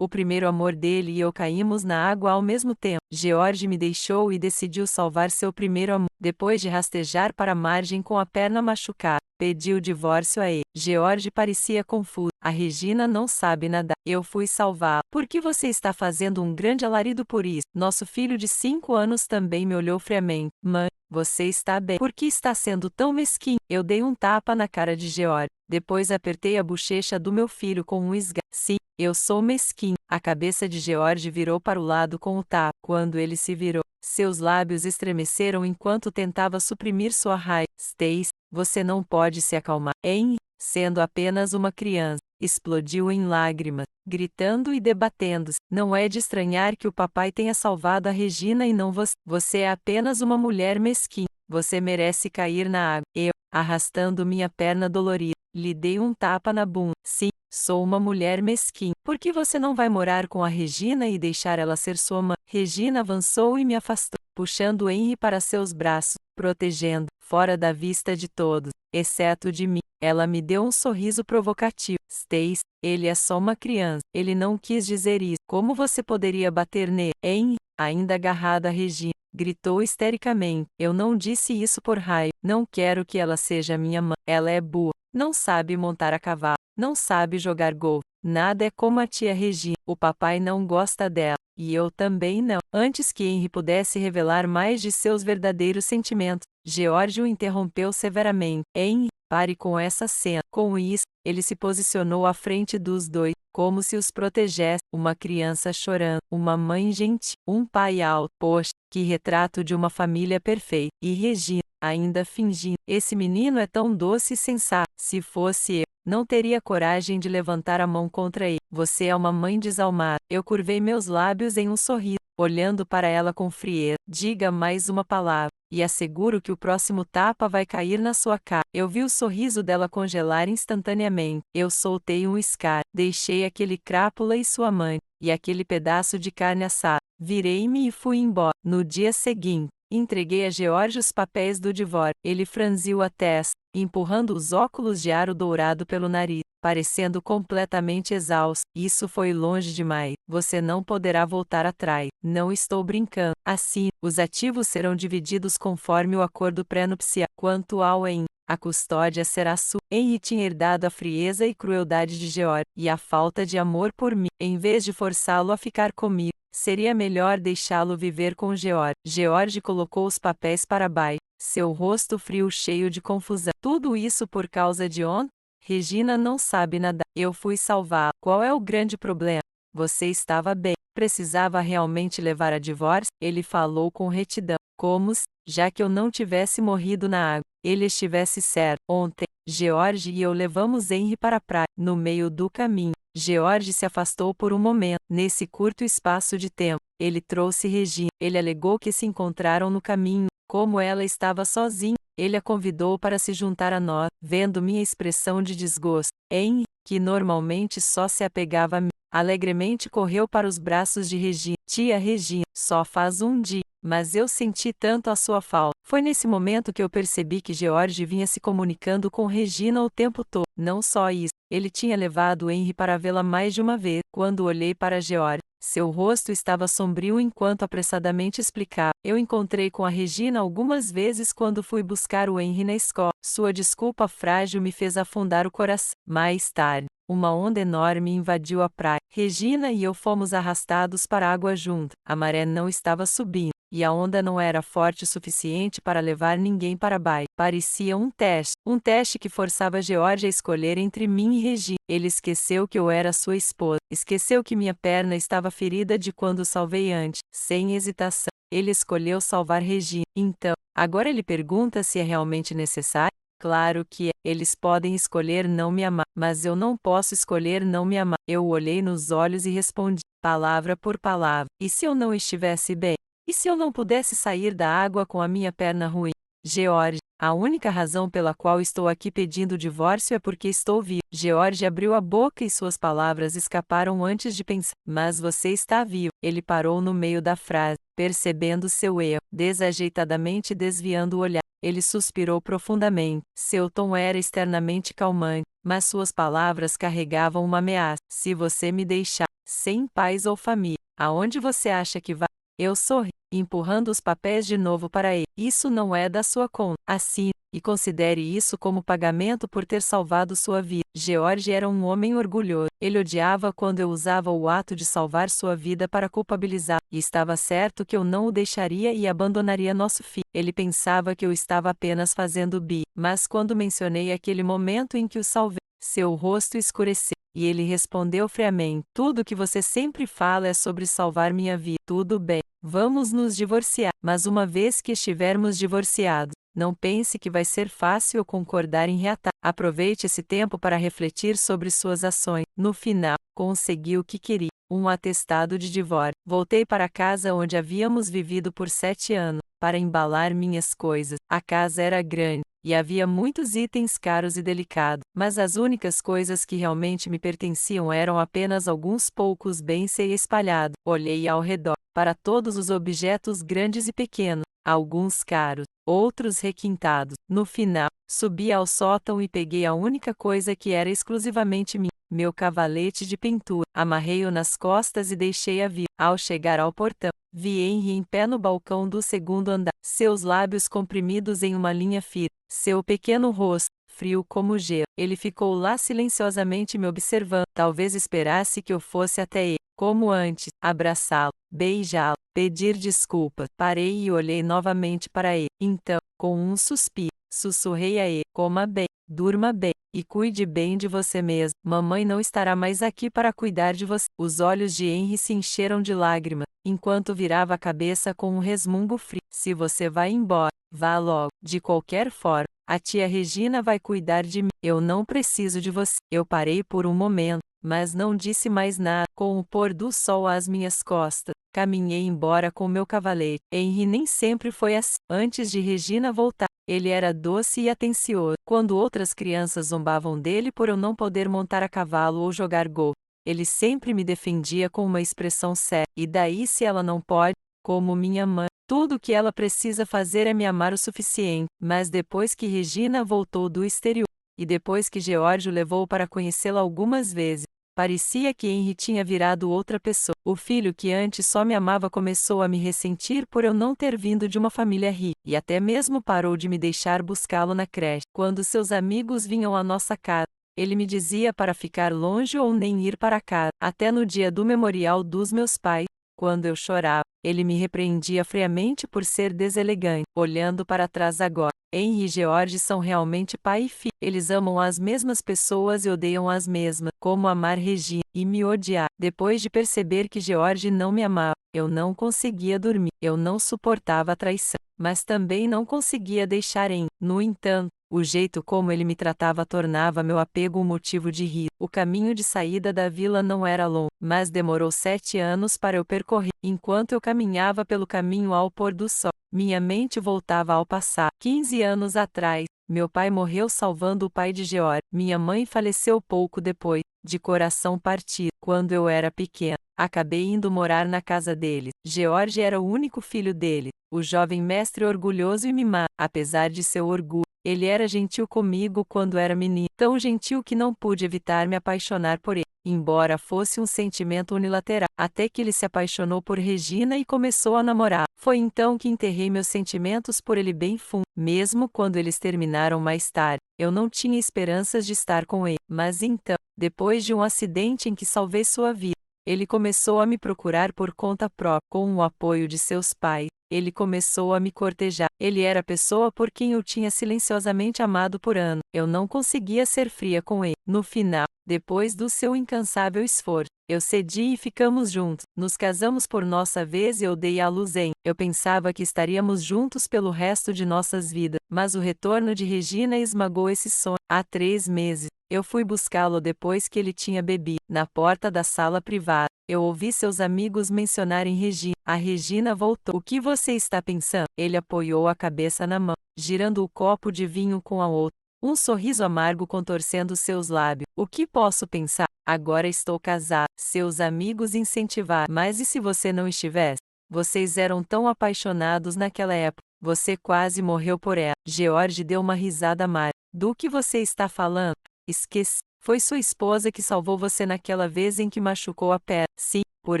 O primeiro amor dele e eu caímos na água ao mesmo tempo. George me deixou e decidiu salvar seu primeiro amor. Depois de rastejar para a margem com a perna machucada, pediu o divórcio a ele. George parecia confuso. A Regina não sabe nadar. Eu fui salvá-la. Por que você está fazendo um grande alarido por isso? Nosso filho de 5 anos também me olhou friamente. Mãe, você está bem. Por que está sendo tão mesquinho? Eu dei um tapa na cara de George. Depois apertei a bochecha do meu filho com um esgar. Sim, eu sou mesquinho. A cabeça de George virou para o lado com o tapa. Quando ele se virou, seus lábios estremeceram enquanto tentava suprimir sua raiva. Stacy, você não pode se acalmar. Hein? Sendo apenas uma criança, explodiu em lágrimas, gritando e debatendo-se. Não é de estranhar que o papai tenha salvado a Regina e não você. Você é apenas uma mulher mesquinha. Você merece cair na água. Eu, arrastando minha perna dolorida, lhe dei um tapa na bunda. Sim, sou uma mulher mesquinha. Por que você não vai morar com a Regina e deixar ela ser sua mãe? Regina avançou e me afastou, puxando Henry para seus braços, protegendo, fora da vista de todos, exceto de mim. Ela me deu um sorriso provocativo. Stacy, ele é só uma criança. Ele não quis dizer isso. Como você poderia bater nele? Henry, ainda agarrada a Regina, gritou histericamente. Eu não disse isso por raiva. Não quero que ela seja minha mãe. Ela é boa. Não sabe montar a cavalo. Não sabe jogar golfe. Nada é como a tia Regina. O papai não gosta dela. E eu também não. Antes que Henry pudesse revelar mais de seus verdadeiros sentimentos, George o interrompeu severamente. Henry, pare com essa cena. Com isso, ele se posicionou à frente dos dois, como se os protegesse. Uma criança chorando, uma mãe gentil, um pai alto. Poxa, que retrato de uma família perfeita. E Regina, ainda fingindo. Esse menino é tão doce e sensato. Se fosse eu, não teria coragem de levantar a mão contra ele. Você é uma mãe desalmada. Eu curvei meus lábios em um sorriso, olhando para ela com frieza. Diga mais uma palavra, e asseguro que o próximo tapa vai cair na sua cara. Eu vi o sorriso dela congelar instantaneamente. Eu soltei um iscar, deixei aquele crápula e sua mãe, e aquele pedaço de carne assada. Virei-me e fui embora. No dia seguinte, entreguei a George os papéis do divórcio. Ele franziu a testa, empurrando os óculos de aro dourado pelo nariz, parecendo completamente exausto. Isso foi longe demais. Você não poderá voltar atrás. Não estou brincando. Assim, os ativos serão divididos conforme o acordo pré-nupcial. Quanto ao a custódia será sua. Henry tinha herdado a frieza e crueldade de George, e a falta de amor por mim. Em vez de forçá-lo a ficar comigo, seria melhor deixá-lo viver com George. George colocou os papéis para baixo, seu rosto frio cheio de confusão. Tudo isso por causa de On? Regina não sabe nadar. Eu fui salvá-la. Qual é o grande problema? Você estava bem. Precisava realmente levar a divórcio? Ele falou com retidão. Como se, já que eu não tivesse morrido na água, ele estivesse certo. Ontem, George e eu levamos Henry para a praia. No meio do caminho, George se afastou por um momento. Nesse curto espaço de tempo, ele trouxe Regina. Ele alegou que se encontraram no caminho. Como ela estava sozinha, ele a convidou para se juntar a nós. Vendo minha expressão de desgosto, Henry, que normalmente só se apegava a mim, alegremente correu para os braços de Regina. Tia Regina, só faz um dia, mas eu senti tanto a sua falta. Foi nesse momento que eu percebi que George vinha se comunicando com Regina o tempo todo. Não só isso, ele tinha levado Henry para vê-la mais de uma vez. Quando olhei para George, seu rosto estava sombrio enquanto apressadamente explicava. Eu encontrei com a Regina algumas vezes quando fui buscar o Henry na escola. Sua desculpa frágil me fez afundar o coração. Mais tarde, uma onda enorme invadiu a praia. Regina e eu fomos arrastados para a água junto. A maré não estava subindo, e a onda não era forte o suficiente para levar ninguém para baixo. Parecia um teste que forçava George a escolher entre mim e Regina. Ele esqueceu que eu era sua esposa, esqueceu que minha perna estava ferida de quando o salvei antes. Sem hesitação, ele escolheu salvar Regina. Então, agora ele pergunta se é realmente necessário? Claro que é. Eles podem escolher não me amar, mas eu não posso escolher não me amar. Eu o olhei nos olhos e respondi, palavra por palavra. E se eu não estivesse bem? E se eu não pudesse sair da água com a minha perna ruim? George, a única razão pela qual estou aqui pedindo o divórcio é porque estou vivo. George abriu a boca e suas palavras escaparam antes de pensar. Mas você está vivo. Ele parou no meio da frase, percebendo seu erro, desajeitadamente desviando o olhar. Ele suspirou profundamente. Seu tom era externamente calmante, mas suas palavras carregavam uma ameaça. Se você me deixar sem pais ou família, aonde você acha que vai? Eu sorri, empurrando os papéis de novo para ele. Isso não é da sua conta. Assine, e considere isso como pagamento por ter salvado sua vida. George era um homem orgulhoso. Ele odiava quando eu usava o ato de salvar sua vida para culpabilizar, e estava certo que eu não o deixaria e abandonaria nosso filho. Ele pensava que eu estava apenas fazendo mas quando mencionei aquele momento em que o salvei, seu rosto escureceu. E ele respondeu friamente: tudo que você sempre fala é sobre salvar minha vida. Tudo bem, vamos nos divorciar. Mas uma vez que estivermos divorciados, não pense que vai ser fácil eu concordar em reatar. Aproveite esse tempo para refletir sobre suas ações. No final, consegui o que queria: um atestado de divórcio. Voltei para casa onde havíamos vivido por 7 anos, para embalar minhas coisas. A casa era grande, e havia muitos itens caros e delicados, mas as únicas coisas que realmente me pertenciam eram apenas alguns poucos bens espalhados. Olhei ao redor, para todos os objetos grandes e pequenos, alguns caros, outros requintados. No final, subi ao sótão e peguei a única coisa que era exclusivamente minha: meu cavalete de pintura. Amarrei-o nas costas e deixei-a vir. Ao chegar ao portão, vi Henry em pé no balcão do segundo andar, seus lábios comprimidos em uma linha firme, seu pequeno rosto frio como gelo. Ele ficou lá silenciosamente me observando. Talvez esperasse que eu fosse até ele, como antes, abraçá-lo, beijá-lo, pedir desculpas. Parei e olhei novamente para ele. Então, com um suspiro, sussurrei a ele: coma bem, durma bem, e cuide bem de você mesmo. Mamãe não estará mais aqui para cuidar de você. Os olhos de Henry se encheram de lágrimas, enquanto virava a cabeça com um resmungo frio. Se você vai embora, vá logo. De qualquer forma, a tia Regina vai cuidar de mim. Eu não preciso de você. Eu parei por um momento, mas não disse mais nada. Com o pôr do sol às minhas costas, caminhei embora com meu cavalete. Henry nem sempre foi assim. Antes de Regina voltar, ele era doce e atencioso. Quando outras crianças zombavam dele por eu não poder montar a cavalo ou jogar golfe, ele sempre me defendia com uma expressão séria. E daí se ela não pode? Como minha mãe, tudo o que ela precisa fazer é me amar o suficiente. Mas depois que Regina voltou do exterior, e depois que George o levou para conhecê-la algumas vezes, parecia que Henry tinha virado outra pessoa. O filho que antes só me amava começou a me ressentir por eu não ter vindo de uma família rica, e até mesmo parou de me deixar buscá-lo na creche. Quando seus amigos vinham à nossa casa, ele me dizia para ficar longe ou nem ir para casa. Até no dia do memorial dos meus pais, quando eu chorava, ele me repreendia friamente por ser deselegante. Olhando para trás agora, Henry e George são realmente pai e filho. Eles amam as mesmas pessoas e odeiam as mesmas. Como amar Regina e me odiar. Depois de perceber que George não me amava, eu não conseguia dormir. Eu não suportava a traição, mas também não conseguia deixar Henry. No entanto, o jeito como ele me tratava tornava meu apego um motivo de rir. O caminho de saída da vila não era longo, mas demorou 7 anos para eu percorrer. Enquanto eu caminhava pelo caminho ao pôr do sol, minha mente voltava ao passado. 15 anos atrás, meu pai morreu salvando o pai de George. Minha mãe faleceu pouco depois, de coração partido. Quando eu era pequena, acabei indo morar na casa dele. George era o único filho dele, o jovem mestre orgulhoso e mimado. Apesar de seu orgulho, ele era gentil comigo quando era menino, tão gentil que não pude evitar me apaixonar por ele, embora fosse um sentimento unilateral, até que ele se apaixonou por Regina e começou a namorar. Foi então que enterrei meus sentimentos por ele bem fundo. Mesmo quando eles terminaram mais tarde, eu não tinha esperanças de estar com ele. Mas então, depois de um acidente em que salvei sua vida, ele começou a me procurar por conta própria, com o apoio de seus pais. Ele começou a me cortejar. Ele era a pessoa por quem eu tinha silenciosamente amado por anos. Eu não conseguia ser fria com ele. No final, depois do seu incansável esforço, eu cedi e ficamos juntos. Nos casamos por nossa vez e eu dei à luz em. Eu pensava que estaríamos juntos pelo resto de nossas vidas, mas o retorno de Regina esmagou esse sonho. Há 3 meses, eu fui buscá-lo depois que ele tinha bebido. Na porta da sala privada, eu ouvi seus amigos mencionarem Regina. A Regina voltou. O que você está pensando? Ele apoiou a cabeça na mão, girando o copo de vinho com a outra. Um sorriso amargo contorcendo seus lábios. O que posso pensar? Agora estou casado. Seus amigos incentivaram. Mas e se você não estivesse? Vocês eram tão apaixonados naquela época. Você quase morreu por ela. George deu uma risada amarga. Do que você está falando? Esqueci. Foi sua esposa que salvou você naquela vez em que machucou a perna. Sim, por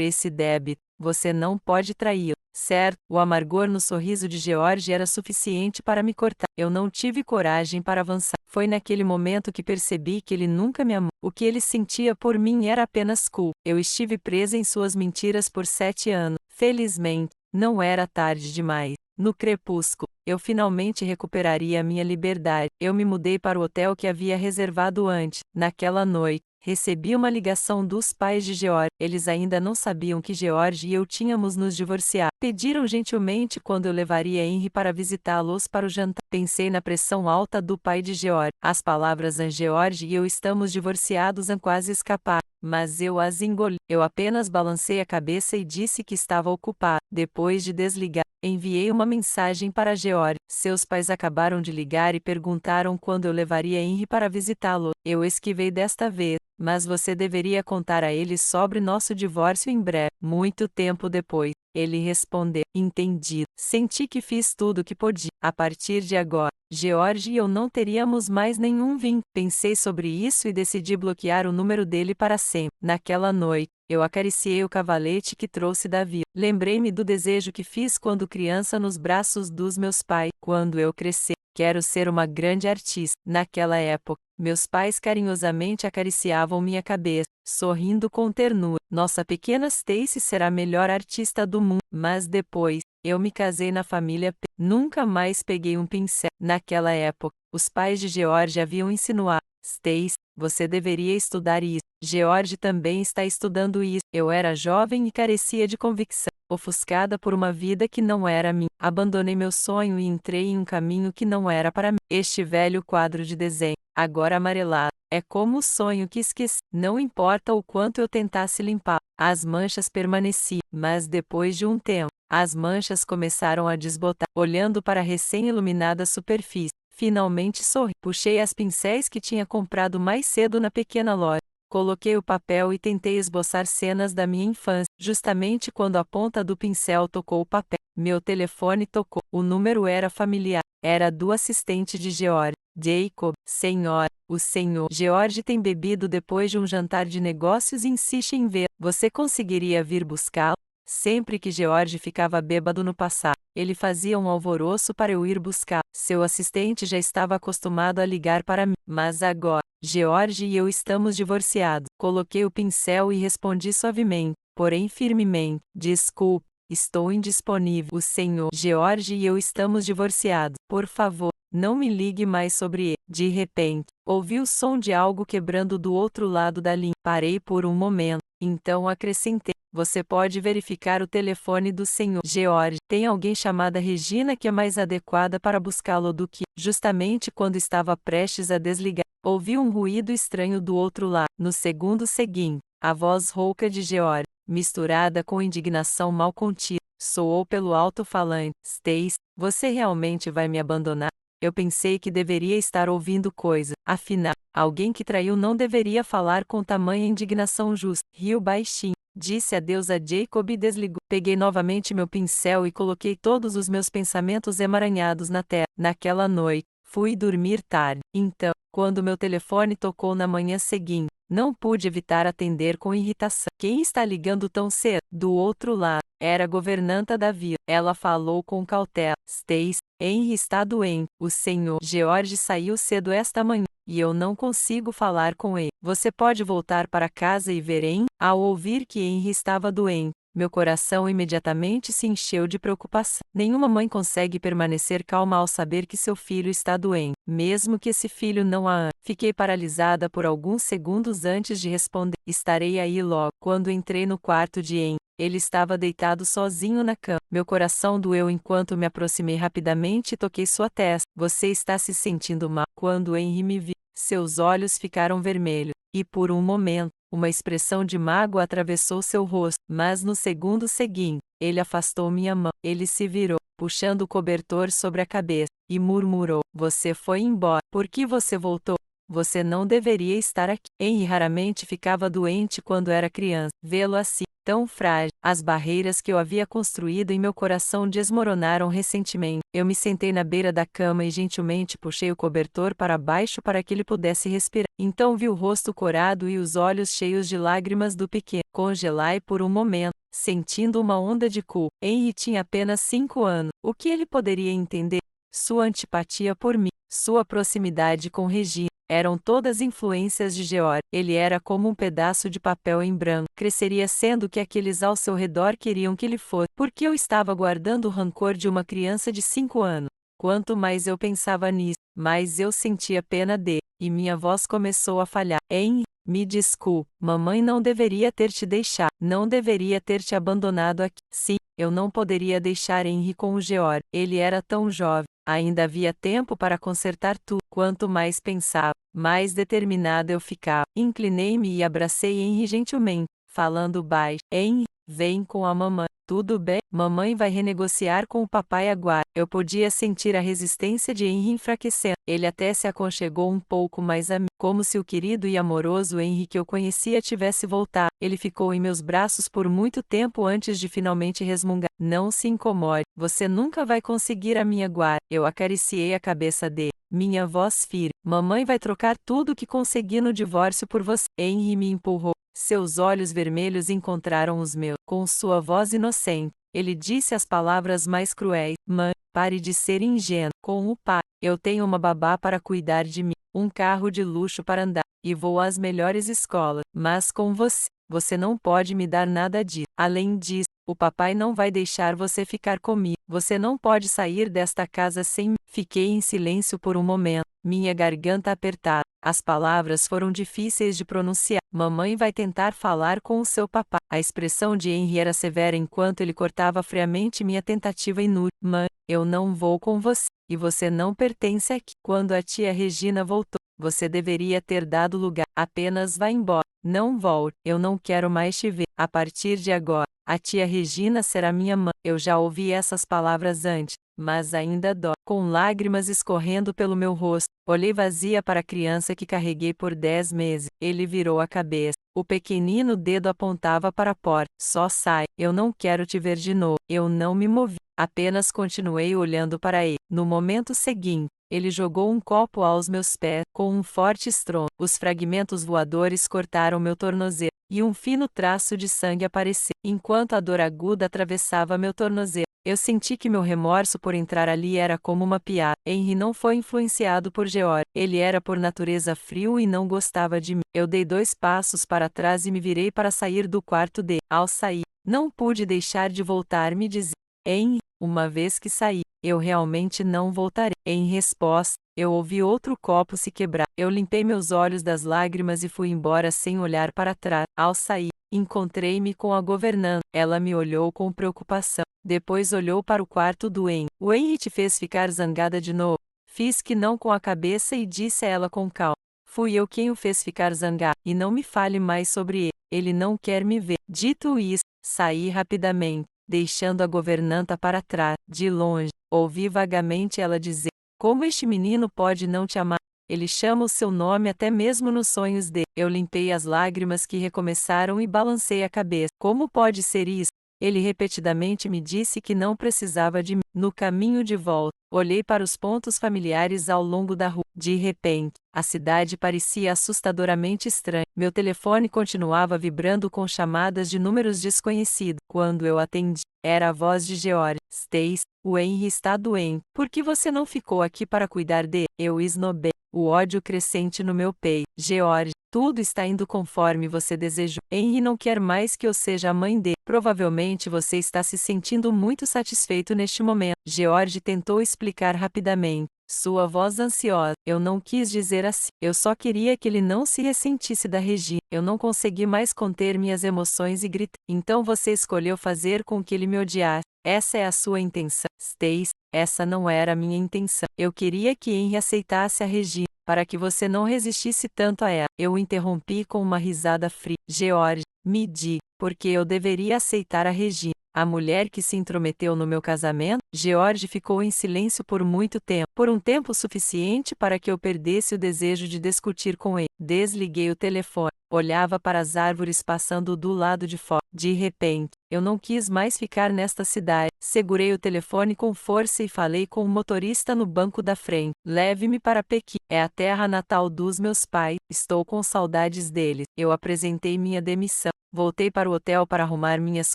esse débito. Você não pode traí-lo, certo? O amargor no sorriso de George era suficiente para me cortar. Eu não tive coragem para avançar. Foi naquele momento que percebi que ele nunca me amou. O que ele sentia por mim era apenas culpa. Eu estive presa em suas mentiras por 7 anos. Felizmente, não era tarde demais. No crepúsculo, eu finalmente recuperaria minha liberdade. Eu me mudei para o hotel que havia reservado antes. Naquela noite, recebi uma ligação dos pais de George. Eles ainda não sabiam que George e eu tínhamos nos divorciado. Pediram gentilmente quando eu levaria Henry para visitá-los para o jantar. Pensei na pressão alta do pai de George. As palavras George e eu estamos divorciados quase escaparam, mas eu as engoli. Eu apenas balancei a cabeça e disse que estava ocupado. Depois de desligar, enviei uma mensagem para George. Seus pais acabaram de ligar e perguntaram quando eu levaria Henry para visitá-lo. Eu esquivei desta vez, mas você deveria contar a eles sobre nosso divórcio em breve. Muito tempo depois, ele respondeu: entendido. Senti que fiz tudo o que podia. A partir de agora, George e eu não teríamos mais nenhum vínculo. Pensei sobre isso e decidi bloquear o número dele para sempre. Naquela noite, eu acariciei o cavalete que trouxe da vila. Lembrei-me do desejo que fiz quando criança nos braços dos meus pais. Quando eu crescer, quero ser uma grande artista. Naquela época, meus pais carinhosamente acariciavam minha cabeça, sorrindo com ternura. Nossa pequena Stacy será a melhor artista do mundo. Mas depois, eu me casei na família P. Nunca mais peguei um pincel. Naquela época, os pais de George haviam insinuado: Stacy, você deveria estudar isso. George também está estudando isso. Eu era jovem e carecia de convicção, ofuscada por uma vida que não era minha. Abandonei meu sonho e entrei em um caminho que não era para mim. Este velho quadro de desenho, agora amarelado, é como o sonho que esqueci. Não importa o quanto eu tentasse limpar, as manchas permaneciam. Mas depois de um tempo, as manchas começaram a desbotar. Olhando para a recém-iluminada superfície, finalmente sorri. Puxei as pincéis que tinha comprado mais cedo na pequena loja. Coloquei o papel e tentei esboçar cenas da minha infância. Justamente quando a ponta do pincel tocou o papel, meu telefone tocou. O número era familiar. Era do assistente de George. Jacob, senhora, o senhor George tem bebido depois de um jantar de negócios e insiste em ver. Você conseguiria vir buscá-lo? Sempre que George ficava bêbado no passado, ele fazia um alvoroço para eu ir buscar. Seu assistente já estava acostumado a ligar para mim. Mas agora, George e eu estamos divorciados. Coloquei o pincel e respondi suavemente, porém firmemente: desculpe, estou indisponível. O senhor George e eu estamos divorciados. Por favor, não me ligue mais sobre ele. De repente, ouvi o som de algo quebrando do outro lado da linha. Parei por um momento, então acrescentei: você pode verificar o telefone do senhor George. Tem alguém chamada Regina que é mais adequada para buscá-lo do que. Justamente quando estava prestes a desligar, ouvi um ruído estranho do outro lado. No segundo seguinte, a voz rouca de George, misturada com indignação mal contida, soou pelo alto-falante: Stacy, você realmente vai me abandonar? Eu pensei que deveria estar ouvindo coisa. Afinal, alguém que traiu não deveria falar com tamanha indignação justa. Riu baixinho. Disse adeus a Jacob e desligou. Peguei novamente meu pincel e coloquei todos os meus pensamentos emaranhados na tela. Naquela noite, fui dormir tarde. Então, quando meu telefone tocou na manhã seguinte, não pude evitar atender com irritação. Quem está ligando tão cedo? Do outro lado, era a governanta da vila. Ela falou com cautela: Stacy, Henry está doente. O senhor George saiu cedo esta manhã e eu não consigo falar com ele. Você pode voltar para casa e ver Henry? Ao ouvir que Henry estava doente, meu coração imediatamente se encheu de preocupação. Nenhuma mãe consegue permanecer calma ao saber que seu filho está doente, mesmo que esse filho não a ame. Fiquei paralisada por alguns segundos antes de responder: estarei aí logo. Quando entrei no quarto de Henry, ele estava deitado sozinho na cama. Meu coração doeu enquanto me aproximei rapidamente e toquei sua testa. Você está se sentindo mal? Quando Henry me viu, seus olhos ficaram vermelhos, e por um momento, uma expressão de mágoa atravessou seu rosto. Mas no segundo seguinte, ele afastou minha mão. Ele se virou, puxando o cobertor sobre a cabeça, e murmurou: você foi embora. Por que você voltou? Você não deveria estar aqui. Henry raramente ficava doente quando era criança. Vê-lo assim, tão frágil. As barreiras que eu havia construído em meu coração desmoronaram recentemente. Eu me sentei na beira da cama e gentilmente puxei o cobertor para baixo para que ele pudesse respirar. Então vi o rosto corado e os olhos cheios de lágrimas do pequeno. Congelai por um momento, sentindo uma onda de culpa. Henry tinha apenas 5 anos. O que ele poderia entender? Sua antipatia por mim, sua proximidade com Regina, eram todas influências de George. Ele era como um pedaço de papel em branco. Cresceria sendo o que aqueles ao seu redor queriam que ele fosse. Porque eu estava guardando o rancor de uma criança de 5 anos. Quanto mais eu pensava nisso, mais eu sentia pena dele, e minha voz começou a falhar. Henry, me desculpe, mamãe não deveria ter te deixado, não deveria ter te abandonado aqui. Sim, eu não poderia deixar Henry com o George. Ele era tão jovem. Ainda havia tempo para consertar tudo. Quanto mais pensava, mais determinada eu ficava. Inclinei-me e abracei Henry gentilmente, falando baixo. Henry, vem com a mamãe. Tudo bem? Mamãe vai renegociar com o papai agora. Eu podia sentir a resistência de Henry enfraquecendo. Ele até se aconchegou um pouco mais a mim, como se o querido e amoroso Henry que eu conhecia tivesse voltado. Ele ficou em meus braços por muito tempo antes de finalmente resmungar. Não se incomode, você nunca vai conseguir a minha guarda. Eu acariciei a cabeça dele. Minha voz firme. Mamãe vai trocar tudo que consegui no divórcio por você. Henry me empurrou. Seus olhos vermelhos encontraram os meus. Com sua voz inocente, ele disse as palavras mais cruéis. Mãe, pare de ser ingênuo. Com o pai, eu tenho uma babá para cuidar de mim, um carro de luxo para andar, e vou às melhores escolas. Mas com você, você não pode me dar nada disso. Além disso, o papai não vai deixar você ficar comigo. Você não pode sair desta casa sem mim. Fiquei em silêncio por um momento, minha garganta apertada. As palavras foram difíceis de pronunciar. Mamãe vai tentar falar com o seu papai. A expressão de Henry era severa enquanto ele cortava friamente minha tentativa inútil. Mãe, eu não vou com você, e você não pertence aqui. Quando a tia Regina voltou, você deveria ter dado lugar. Apenas vá embora. Não volte. Eu não quero mais te ver. A partir de agora, a tia Regina será minha mãe. Eu já ouvi essas palavras antes, mas ainda dói. Com lágrimas escorrendo pelo meu rosto, olhei vazia para a criança que carreguei por 10 meses. Ele virou a cabeça. O pequenino dedo apontava para a porta. Só sai. Eu não quero te ver de novo. Eu não me movi. Apenas continuei olhando para ele. No momento seguinte, ele jogou um copo aos meus pés, com um forte estrondo. Os fragmentos voadores cortaram meu tornozelo, e um fino traço de sangue apareceu. Enquanto a dor aguda atravessava meu tornozelo, eu senti que meu remorso por entrar ali era como uma piada. Henry não foi influenciado por George. Ele era por natureza frio e não gostava de mim. Eu dei 2 passos para trás e me virei para sair do quarto dele. Ao sair, não pude deixar de voltar-me e dizer: Henry, uma vez que saí, eu realmente não voltarei. Em resposta, eu ouvi outro copo se quebrar. Eu limpei meus olhos das lágrimas e fui embora sem olhar para trás. Ao sair, encontrei-me com a governanta. Ela me olhou com preocupação. Depois olhou para o quarto do Henry. O Henry te fez ficar zangada de novo? Fiz que não com a cabeça e disse a ela com calma. Fui eu quem o fez ficar zangado. E não me fale mais sobre ele. Ele não quer me ver. Dito isso, saí rapidamente, deixando a governanta para trás. De longe, ouvi vagamente ela dizer: como este menino pode não te amar? Ele chama o seu nome até mesmo nos sonhos dele. Eu limpei as lágrimas que recomeçaram e balancei a cabeça. Como pode ser isso? Ele repetidamente me disse que não precisava de mim. No caminho de volta, olhei para os pontos familiares ao longo da rua. De repente, a cidade parecia assustadoramente estranha. Meu telefone continuava vibrando com chamadas de números desconhecidos. Quando eu atendi, era a voz de George. Stacy, o Henry está doente. Por que você não ficou aqui para cuidar dele? Eu esnobei, o ódio crescente no meu peito. George, tudo está indo conforme você desejou. Henry não quer mais que eu seja a mãe dele. Provavelmente você está se sentindo muito satisfeito neste momento. George tentou explicar rapidamente, sua voz ansiosa. Eu não quis dizer assim. Eu só queria que ele não se ressentisse da Regina. Eu não consegui mais conter minhas emoções e gritei. Então você escolheu fazer com que ele me odiasse. Essa é a sua intenção. Stacy, essa não era a minha intenção. Eu queria que Henry aceitasse a Regina, para que você não resistisse tanto a ela. Eu o interrompi com uma risada fria. George, me diga, porque eu deveria aceitar a Regina, a mulher que se intrometeu no meu casamento. George ficou em silêncio por muito tempo, por um tempo suficiente para que eu perdesse o desejo de discutir com ele. Desliguei o telefone, olhava para as árvores passando do lado de fora. De repente, eu não quis mais ficar nesta cidade. Segurei o telefone com força e falei com o motorista no banco da frente. Leve-me para Pequim. É a terra natal dos meus pais. Estou com saudades deles. Eu apresentei minha demissão. Voltei para o hotel para arrumar minhas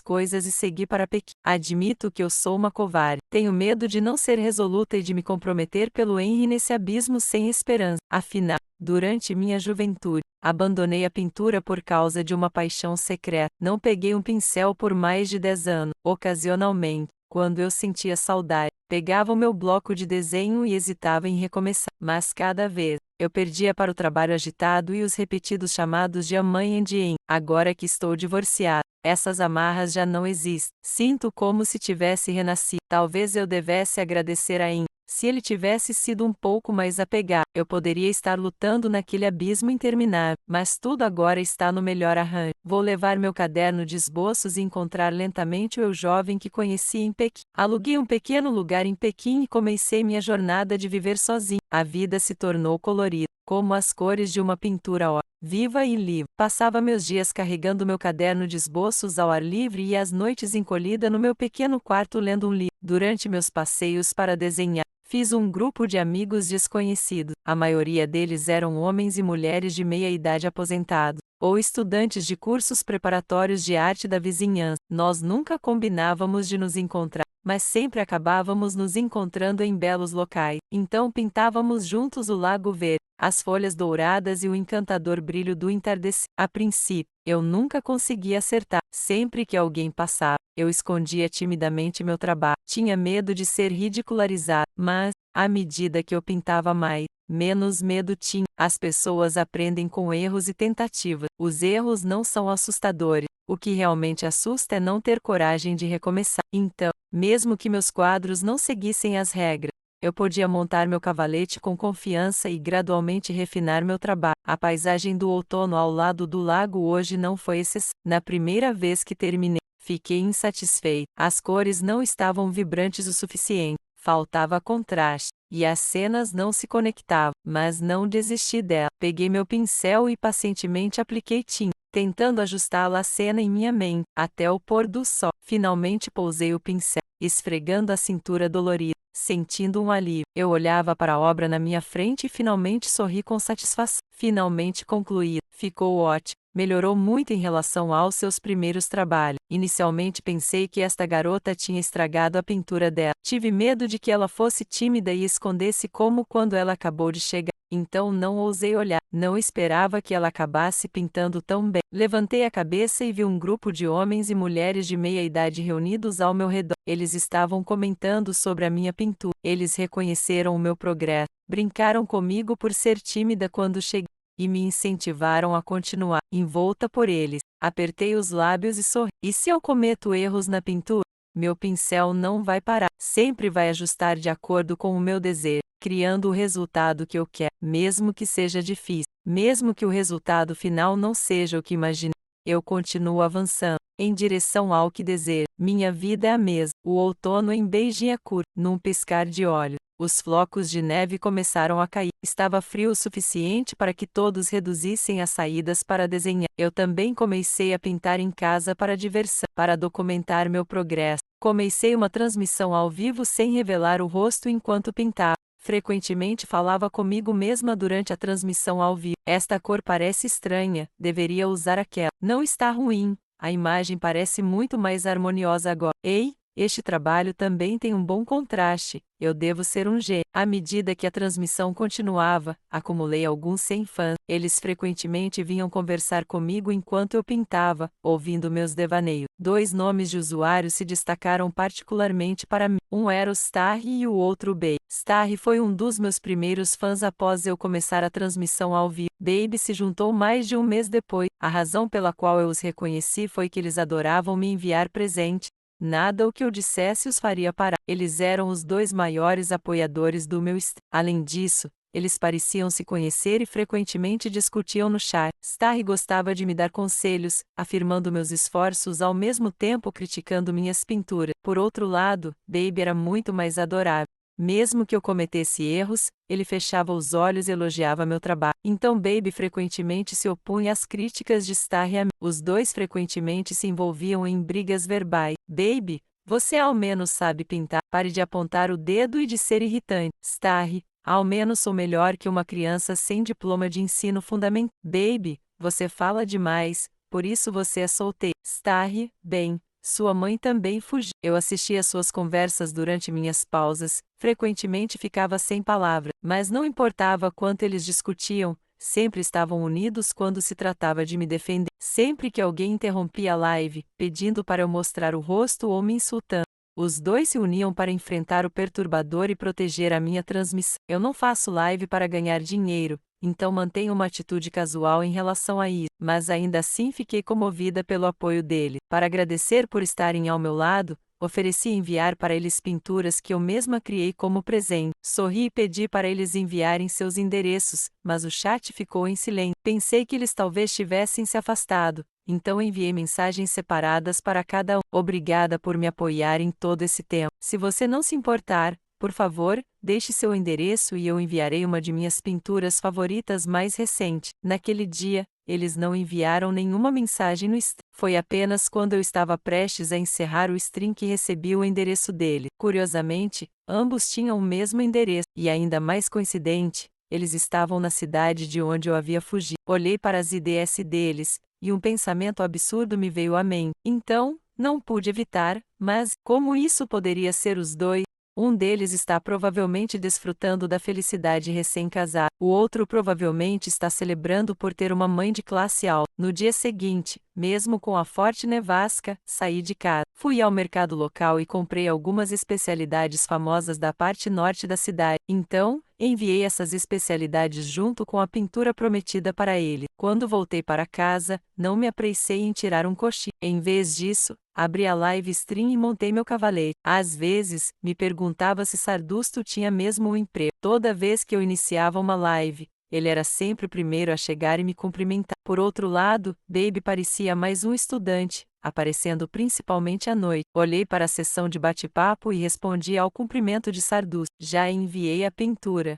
coisas e segui para Pequim. Admito que eu sou uma covarde. Tenho medo de não ser resoluta e de me comprometer pelo Henry nesse abismo sem esperança. Afinal, durante minha juventude, abandonei a pintura por causa de uma paixão secreta. Não peguei um pincel por mais de 10 anos. Ocasionalmente, quando eu sentia saudade, pegava o meu bloco de desenho e hesitava em recomeçar. Mas cada vez, eu perdia para o trabalho agitado e os repetidos chamados de mãe e de em. Agora que estou divorciada, essas amarras já não existem. Sinto como se tivesse renascido. Talvez eu devesse agradecer a em. Se ele tivesse sido um pouco mais apegado, eu poderia estar lutando naquele abismo interminável. Mas tudo agora está no melhor arranjo. Vou levar meu caderno de esboços e encontrar lentamente o eu jovem que conheci em Pequim. Aluguei um pequeno lugar em Pequim e comecei minha jornada de viver sozinho. A vida se tornou colorida, como as cores de uma pintura viva e livre. Passava meus dias carregando meu caderno de esboços ao ar livre e as noites encolhida no meu pequeno quarto lendo um livro. Durante meus passeios para desenhar, fiz um grupo de amigos desconhecidos. A maioria deles eram homens e mulheres de meia idade aposentados, ou estudantes de cursos preparatórios de arte da vizinhança. Nós nunca combinávamos de nos encontrar, mas sempre acabávamos nos encontrando em belos locais. Então pintávamos juntos o Lago Verde, as folhas douradas e o encantador brilho do entardecer. A princípio, eu nunca conseguia acertar. Sempre que alguém passava, eu escondia timidamente meu trabalho. Tinha medo de ser ridicularizado, mas, à medida que eu pintava mais, menos medo tinha. As pessoas aprendem com erros e tentativas. Os erros não são assustadores. O que realmente assusta é não ter coragem de recomeçar. Então, mesmo que meus quadros não seguissem as regras, eu podia montar meu cavalete com confiança e gradualmente refinar meu trabalho. A paisagem do outono ao lado do lago hoje não foi exceção. Na primeira vez que terminei, fiquei insatisfeito. As cores não estavam vibrantes o suficiente. Faltava contraste, e as cenas não se conectavam, mas não desisti dela. Peguei meu pincel e pacientemente apliquei tinta, tentando ajustá-la à cena em minha mente, até o pôr do sol. Finalmente pousei o pincel, esfregando a cintura dolorida, sentindo um alívio. Eu olhava para a obra na minha frente e finalmente sorri com satisfação. Finalmente concluída. Ficou ótimo. Melhorou muito em relação aos seus primeiros trabalhos. Inicialmente pensei que esta garota tinha estragado a pintura dela. Tive medo de que ela fosse tímida e escondesse como quando ela acabou de chegar. Então não ousei olhar. Não esperava que ela acabasse pintando tão bem. Levantei a cabeça e vi um grupo de homens e mulheres de meia idade reunidos ao meu redor. Eles estavam comentando sobre a minha pintura. Eles reconheceram o meu progresso. Brincaram comigo por ser tímida quando cheguei e me incentivaram a continuar. Envolta por eles, apertei os lábios e sorri. E se eu cometo erros na pintura? Meu pincel não vai parar. Sempre vai ajustar de acordo com o meu desejo, criando o resultado que eu quero, mesmo que seja difícil, mesmo que o resultado final não seja o que imaginei. Eu continuo avançando, em direção ao que desejo. Minha vida é a mesma. O outono em Beijing é curto. Num piscar de olhos, os flocos de neve começaram a cair. Estava frio o suficiente para que todos reduzissem as saídas para desenhar. Eu também comecei a pintar em casa para diversão, para documentar meu progresso. Comecei uma transmissão ao vivo sem revelar o rosto enquanto pintava. Frequentemente falava comigo mesma durante a transmissão ao vivo. Esta cor parece estranha, deveria usar aquela. Não está ruim, a imagem parece muito mais harmoniosa agora. Ei, este trabalho também tem um bom contraste, eu devo ser um gênio. À medida que a transmissão continuava, acumulei alguns 100 fãs. Eles frequentemente vinham conversar comigo enquanto eu pintava, ouvindo meus devaneios. 2 nomes de usuários se destacaram particularmente para mim. Um era o Starry e o outro Baby. Starry foi um dos meus primeiros fãs após eu começar a transmissão ao vivo. Baby se juntou mais de um mês depois. A razão pela qual eu os reconheci foi que eles adoravam me enviar presente. Nada o que eu dissesse os faria parar. Eles eram os 2 maiores apoiadores do meu estilo. Além disso, Eles pareciam se conhecer e frequentemente discutiam no chat. Starry gostava de me dar conselhos, afirmando meus esforços ao mesmo tempo criticando minhas pinturas. Por outro lado, Baby era muito mais adorável. Mesmo que eu cometesse erros, ele fechava os olhos e elogiava meu trabalho. Então Baby frequentemente se opunha às críticas de Starry a mim. Os dois frequentemente se envolviam em brigas verbais. Baby, você ao menos sabe pintar. Pare de apontar o dedo e de ser irritante. Starry, ao menos sou melhor que uma criança sem diploma de ensino fundamental. Baby, você fala demais, por isso você é solteiro. Starry, bem, sua mãe também fugiu. Eu assistia suas conversas durante minhas pausas, frequentemente ficava sem palavras, mas não importava quanto eles discutiam, sempre estavam unidos quando se tratava de me defender. Sempre que alguém interrompia a live, pedindo para eu mostrar o rosto ou me insultando, os dois se uniam para enfrentar o perturbador e proteger a minha transmissão. Eu não faço live para ganhar dinheiro, então mantenho uma atitude casual em relação a isso, mas ainda assim fiquei comovida pelo apoio dele. Para agradecer por estarem ao meu lado, ofereci enviar para eles pinturas que eu mesma criei como presente. Sorri e pedi para eles enviarem seus endereços, mas o chat ficou em silêncio. Pensei que eles talvez tivessem se afastado, então enviei mensagens separadas para cada um. Obrigada por me apoiar em todo esse tempo. Se você não se importar, por favor, deixe seu endereço e eu enviarei uma de minhas pinturas favoritas mais recente. Naquele dia, eles não enviaram nenhuma mensagem no stream. Foi apenas quando eu estava prestes a encerrar o stream que recebi o endereço dele. Curiosamente, ambos tinham o mesmo endereço, e ainda mais coincidente, eles estavam na cidade de onde eu havia fugido. Olhei para as IDs deles, e um pensamento absurdo me veio à mente. Então, não pude evitar, mas, como isso poderia ser os dois? Um deles está provavelmente desfrutando da felicidade recém-casado. O outro provavelmente está celebrando por ter uma mãe de classe alta. No dia seguinte, mesmo com a forte nevasca, saí de casa. Fui ao mercado local e comprei algumas especialidades famosas da parte norte da cidade. Então, enviei essas especialidades junto com a pintura prometida para ele. Quando voltei para casa, não me apressei em tirar um cochilo. Em vez disso, abri a live stream e montei meu cavalete. Às vezes, me perguntava se Sardusto tinha mesmo um emprego. Toda vez que eu iniciava uma live, ele era sempre o primeiro a chegar e me cumprimentar. Por outro lado, Baby parecia mais um estudante, aparecendo principalmente à noite. Olhei para a sessão de bate-papo e respondi ao cumprimento de Sardusto. Já enviei a pintura.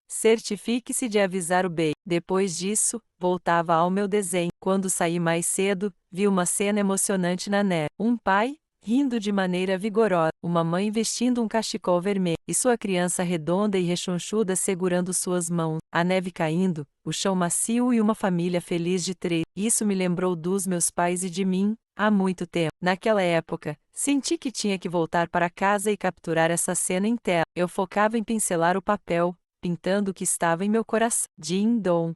Certifique-se de avisar o Baby. Depois disso, voltava ao meu desenho. Quando saí mais cedo, vi uma cena emocionante na neve. Um pai, rindo de maneira vigorosa, uma mãe vestindo um cachecol vermelho, e sua criança redonda e rechonchuda segurando suas mãos, a neve caindo, o chão macio e uma família feliz de três. Isso me lembrou dos meus pais e de mim, há muito tempo. Naquela época, senti que tinha que voltar para casa e capturar essa cena em tela. Eu focava em pincelar o papel, pintando o que estava em meu coração. Din-dom.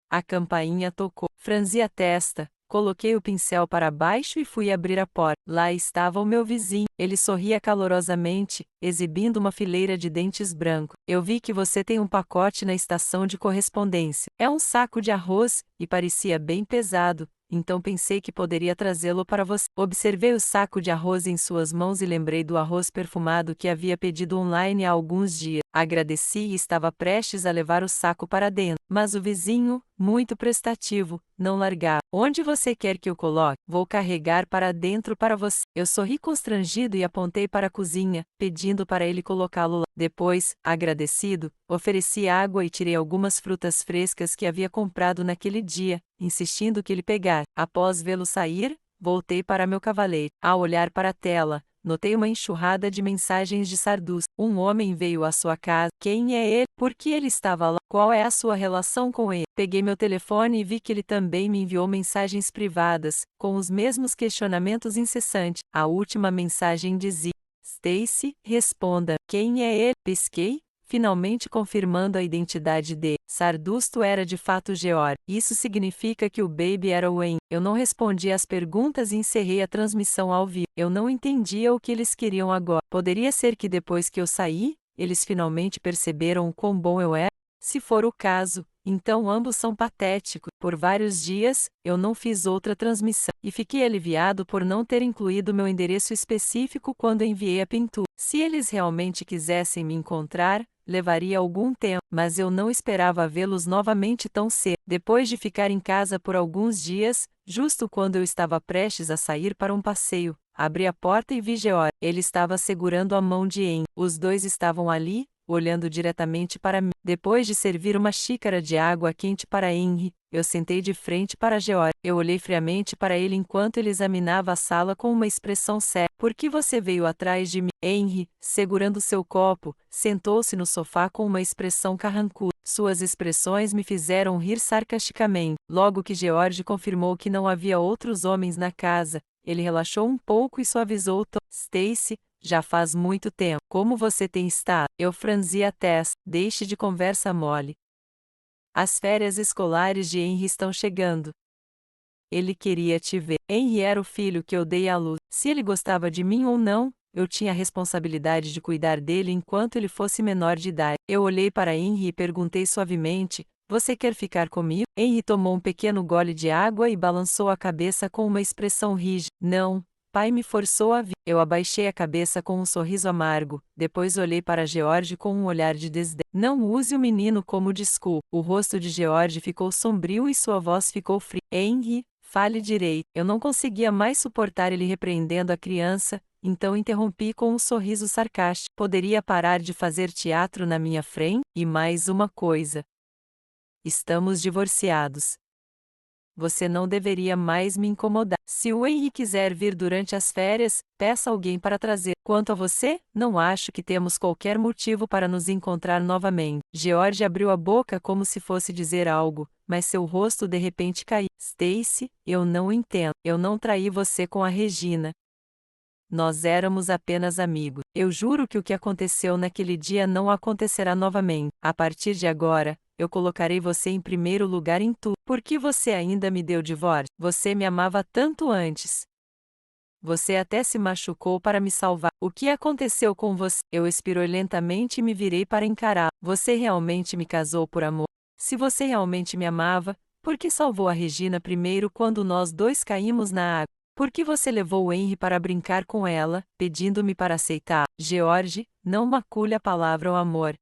A campainha tocou. Franzi a testa, coloquei o pincel para baixo e fui abrir a porta. Lá estava o meu vizinho. Ele sorria calorosamente, exibindo uma fileira de dentes brancos. Eu vi que você tem um pacote na estação de correspondência. É um saco de arroz, e parecia bem pesado, então pensei que poderia trazê-lo para você. Observei o saco de arroz em suas mãos e lembrei do arroz perfumado que havia pedido online há alguns dias. Agradeci e estava prestes a levar o saco para dentro, mas o vizinho, muito prestativo, não largava. Onde você quer que eu coloque? Vou carregar para dentro para você. Eu sorri constrangido e apontei para a cozinha, pedindo para ele colocá-lo lá. Depois, agradecido, ofereci água e tirei algumas frutas frescas que havia comprado naquele dia, insistindo que ele pegasse. Após vê-lo sair, voltei para meu cavalete. Ao olhar para a tela, notei uma enxurrada de mensagens de Sardusto. Um homem veio à sua casa. Quem é ele? Por que ele estava lá? Qual é a sua relação com ele? Peguei meu telefone e vi que ele também me enviou mensagens privadas, com os mesmos questionamentos incessantes. A última mensagem dizia: Stacy, responda. Quem é ele? Pisquei, finalmente confirmando a identidade de Sardusto era de fato George. Isso significa que o Baby era o Wayne. Eu não respondi às perguntas e encerrei a transmissão ao vivo. Eu não entendia o que eles queriam agora. Poderia ser que depois que eu saí, eles finalmente perceberam o quão bom eu era? Se for o caso, então ambos são patéticos. Por vários dias, eu não fiz outra transmissão, e fiquei aliviado por não ter incluído meu endereço específico quando enviei a pintura. Se eles realmente quisessem me encontrar, levaria algum tempo, mas eu não esperava vê-los novamente tão cedo. Depois de ficar em casa por alguns dias, justo quando eu estava prestes a sair para um passeio, abri a porta e vi George. Ele estava segurando a mão de Henry. Os dois estavam ali, olhando diretamente para mim. Depois de servir uma xícara de água quente para Henry, eu sentei de frente para George. Eu olhei friamente para ele enquanto ele examinava a sala com uma expressão séria. Por que você veio atrás de mim? Henry, segurando seu copo, sentou-se no sofá com uma expressão carrancuda. Suas expressões me fizeram rir sarcasticamente. Logo que George confirmou que não havia outros homens na casa, ele relaxou um pouco e suavizou o tom. Stacy, já faz muito tempo. Como você tem estado? Eu franzi a testa. Deixe de conversa mole. As férias escolares de Henry estão chegando. Ele queria te ver. Henry era o filho que eu dei à luz. Se ele gostava de mim ou não, eu tinha a responsabilidade de cuidar dele enquanto ele fosse menor de idade. Eu olhei para Henry e perguntei suavemente: você quer ficar comigo? Henry tomou um pequeno gole de água e balançou a cabeça com uma expressão rígida. Não, pai me forçou a vir. Eu abaixei a cabeça com um sorriso amargo, depois olhei para George com um olhar de desdém. Não use o menino como desculpa. O rosto de George ficou sombrio e sua voz ficou fria. Henry, fale direito. Eu não conseguia mais suportar ele repreendendo a criança, então interrompi com um sorriso sarcástico. Poderia parar de fazer teatro na minha frente? E mais uma coisa. Estamos divorciados. Você não deveria mais me incomodar. Se o Henry quiser vir durante as férias, peça alguém para trazer. Quanto a você, não acho que temos qualquer motivo para nos encontrar novamente. George abriu a boca como se fosse dizer algo, mas seu rosto de repente caiu. Stacy, eu não entendo. Eu não traí você com a Regina. Nós éramos apenas amigos. Eu juro que o que aconteceu naquele dia não acontecerá novamente. A partir de agora, eu colocarei você em primeiro lugar em tudo. Por que você ainda me deu divórcio? Você me amava tanto antes. Você até se machucou para me salvar. O que aconteceu com você? Eu expirei lentamente e me virei para encará-lo. Você realmente me casou por amor? Se você realmente me amava, por que salvou a Regina primeiro quando nós dois caímos na água? Por que você levou o Henry para brincar com ela, pedindo-me para aceitar? George, não macule a palavra o amor.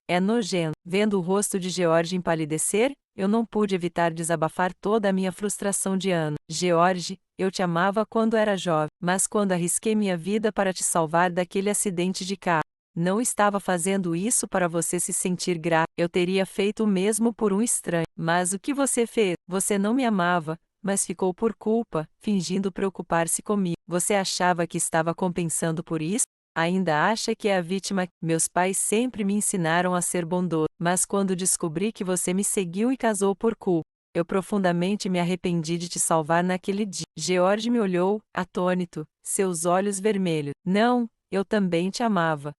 É nojento. Vendo o rosto de George empalidecer, eu não pude evitar desabafar toda a minha frustração de ano. George, eu te amava quando era jovem, mas quando arrisquei minha vida para te salvar daquele acidente de carro, não estava fazendo isso para você se sentir grata. Eu teria feito o mesmo por um estranho. Mas o que você fez? Você não me amava, mas ficou por culpa, fingindo preocupar-se comigo. Você achava que estava compensando por isso? Ainda acha que é a vítima? Meus pais sempre me ensinaram a ser bondoso, mas quando descobri que você me seguiu e casou por culpa, eu profundamente me arrependi de te salvar naquele dia. George me olhou, atônito, seus olhos vermelhos. Não, eu também te amava.